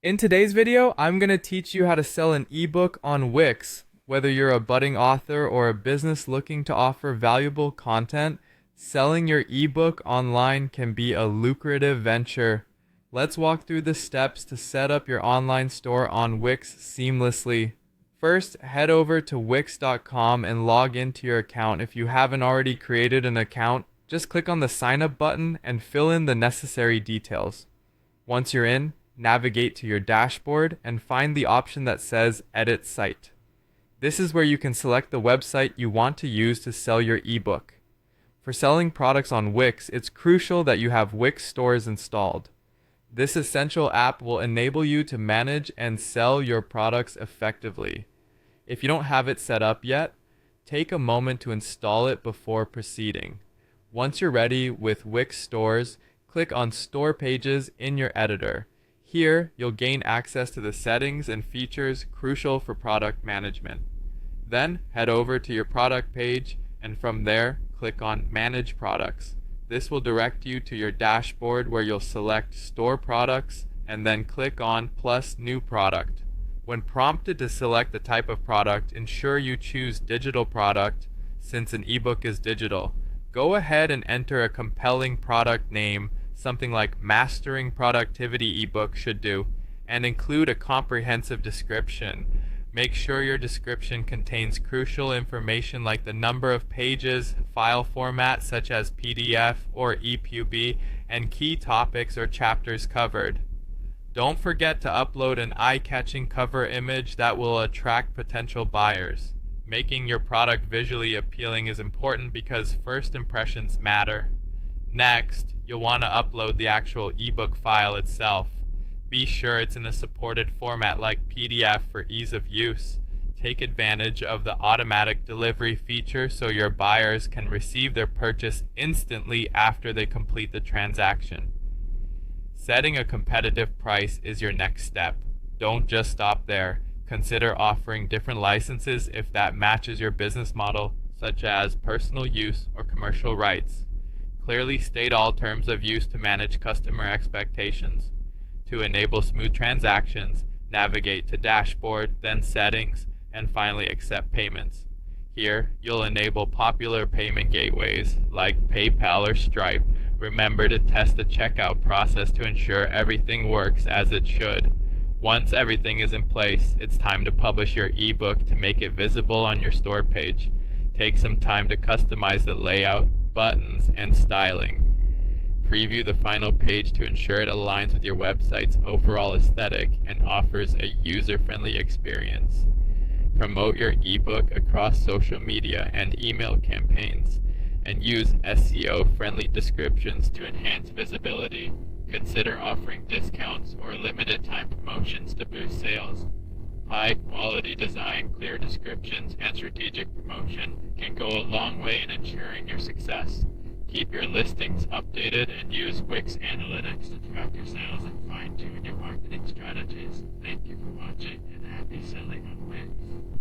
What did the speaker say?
In today's video, I'm going to teach you how to sell an ebook on Wix. Whether you're a budding author or a business looking to offer valuable content, selling your ebook online can be a lucrative venture. Let's walk through the steps to set up your online store on Wix seamlessly. First, head over to wix.com and log into your account. If you haven't already created an account, just click on the sign up button and fill in the necessary details. Once you're in, navigate to your dashboard and find the option that says Edit Site. This is where you can select the website you want to use to sell your ebook. For selling products on Wix, it's crucial that you have Wix stores installed. This essential app will enable you to manage and sell your products effectively. If you don't have it set up yet, take a moment to install it before proceeding. Once you're ready with Wix stores, click on Store Pages in your editor. Here, you'll gain access to the settings and features crucial for product management. Then, head over to your product page, and from there, click on Manage Products. This will direct you to your dashboard where you'll select Store Products and then click on Plus New Product. When prompted to select the type of product, ensure you choose Digital Product since an ebook is digital. Go ahead and enter a compelling product name, something like Mastering Productivity ebook should do, and include a comprehensive description. Make sure your description contains crucial information like the number of pages, file format such as PDF or EPUB, and key topics or chapters covered. Don't forget to upload an eye-catching cover image that will attract potential buyers. Making your product visually appealing is important because first impressions matter. Next, you'll want to upload the actual ebook file itself. Be sure it's in a supported format like PDF for ease of use. Take advantage of the automatic delivery feature so your buyers can receive their purchase instantly after they complete the transaction. Setting a competitive price is your next step. Don't just stop there. Consider offering different licenses if that matches your business model, such as personal use or commercial rights. Clearly state all terms of use to manage customer expectations. To enable smooth transactions, navigate to Dashboard, then Settings, and finally accept payments. Here, you'll enable popular payment gateways like PayPal or Stripe. Remember to test the checkout process to ensure everything works as it should. Once everything is in place, it's time to publish your ebook to make it visible on your store page. Take some time to customize the layout, buttons, and styling. Preview the final page to ensure it aligns with your website's overall aesthetic and offers a user-friendly experience. Promote your ebook across social media and email campaigns, and use SEO-friendly descriptions to enhance visibility. Consider offering discounts or limited-time promotions to boost sales. High-quality design, clear descriptions, and strategic promotion can go a long way in ensuring your success. Keep your listings updated and use Wix Analytics to track your sales and fine-tune your marketing strategies. Thank you for watching and happy selling on Wix.